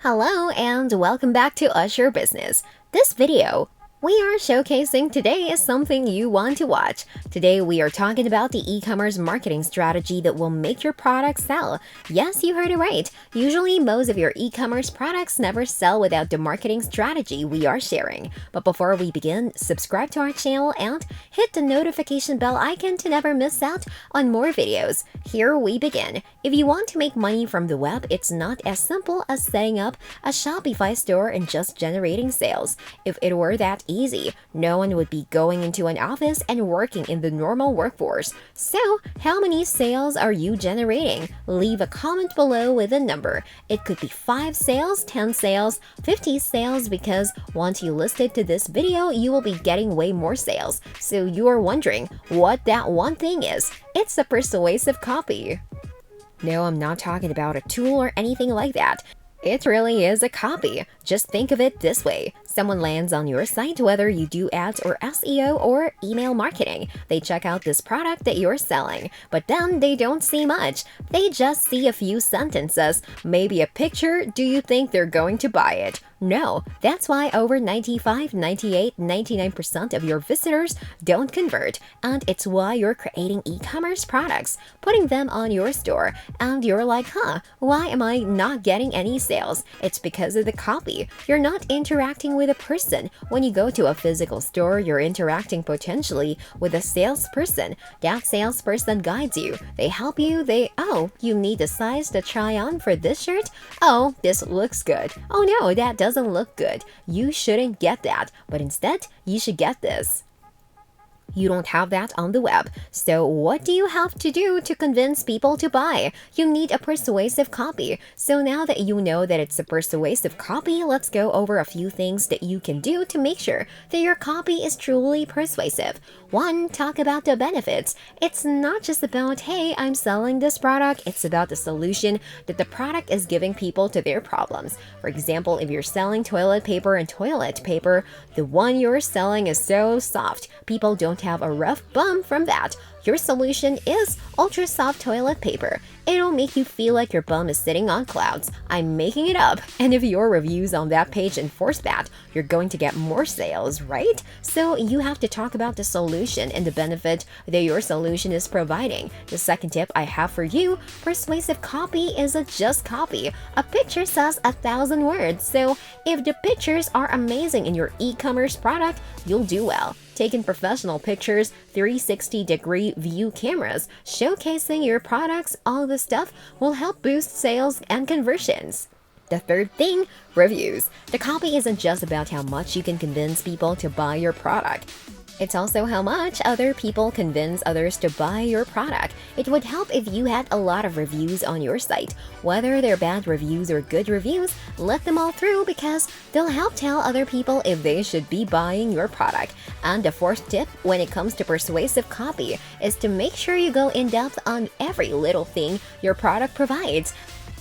Hello and welcome back to Usher Business. This video we are showcasing today is something you want to watch. Today we are talking about the e-commerce marketing strategy that will make your product sell. Yes, you heard it right. Usually most of your e-commerce products never sell without the marketing strategy we are sharing. But before we begin, subscribe to our channel and hit the notification bell icon to never miss out on more videos. Here we begin. If you want to make money from the web, it's not as simple as setting up a Shopify store and just generating sales. If it were that easy, no one would be going into an office and working in the normal workforce. So, how many sales are you generating? Leave a comment below with a number. It could be 5 sales, 10 sales, 50 sales, because once you list it to this video, you will be getting way more sales. So you are wondering what that one thing is. It's a persuasive copy. No, I'm not talking about a tool or anything like that. It really is a copy. Just think of it this way. Someone lands on your site, whether you do ads or SEO or email marketing. They check out this product that you're selling, but then they don't see much. They just see a few sentences, maybe a picture. Do you think they're going to buy it? No, that's why over 95, 98, 99% of your visitors don't convert, and it's why you're creating e-commerce products, putting them on your store, and you're like, why am I not getting any sales? It's because of the copy. You're not interacting with a person. When you go to a physical store, you're interacting potentially with a salesperson. That salesperson guides you. They help you. You need a size to try on for this shirt? Oh, this looks good. Oh no, that doesn't look good. You shouldn't get that, but instead, you should get this. You don't have that on the web. So what do you have to do to convince people to buy? You need a persuasive copy. So now that you know that it's a persuasive copy, let's go over a few things that you can do to make sure that your copy is truly persuasive. 1. Talk about the benefits. It's not just about, hey, I'm selling this product. It's about the solution that the product is giving people to their problems. For example, if you're selling toilet paper, the one you're selling is so soft, people don't have a rough bum from that. Your solution is ultra soft toilet paper. It'll make you feel like your bum is sitting on clouds. I'm making it up. And if your reviews on that page enforce that, you're going to get more sales, right? So you have to talk about the solution and the benefit that your solution is providing. The second tip I have for you, persuasive copy isn't just copy. A picture says 1,000 words. So if the pictures are amazing in your e-commerce product, you'll do well. Taking professional pictures, 360-degree view cameras, showcasing your products, all this stuff will help boost sales and conversions. The third thing, reviews. The copy isn't just about how much you can convince people to buy your product. It's also how much other people convince others to buy your product. It would help if you had a lot of reviews on your site. Whether they're bad reviews or good reviews, let them all through because they'll help tell other people if they should be buying your product. And the fourth tip when it comes to persuasive copy is to make sure you go in depth on every little thing your product provides.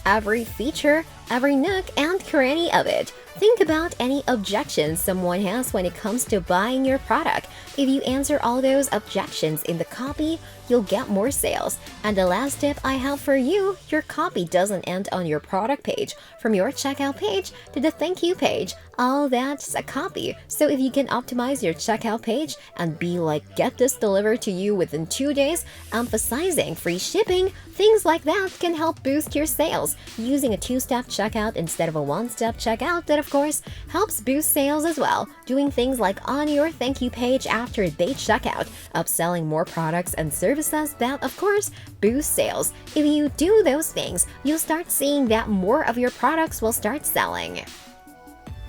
Every feature, every nook and cranny of it. Think about any objections someone has when it comes to buying your product. If you answer all those objections in the copy, you'll get more sales. And the last tip I have for you, your copy doesn't end on your product page. From your checkout page to the thank you page, all that's a copy. So if you can optimize your checkout page and be like, get this delivered to you within 2 days, emphasizing free shipping, things like that can help boost your sales. Using a 2-step checkout instead of a 1-step checkout, that of course helps boost sales as well. Doing things like on your thank you page after they check out, upselling more products and services, that of course boosts sales. If you do those things, you'll start seeing that more of your products will start selling.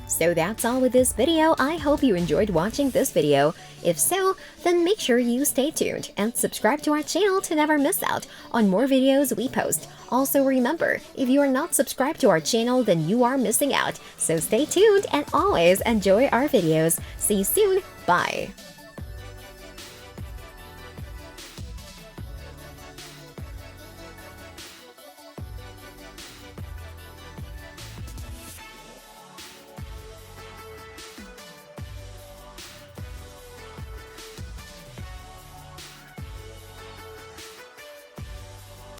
So that's all with this video. I hope you enjoyed watching this video. If so, then make sure you stay tuned and subscribe to our channel to never miss out on more videos we post. Also remember, if you are not subscribed to our channel, then you are missing out. So stay tuned and always enjoy our videos. See you soon. Bye.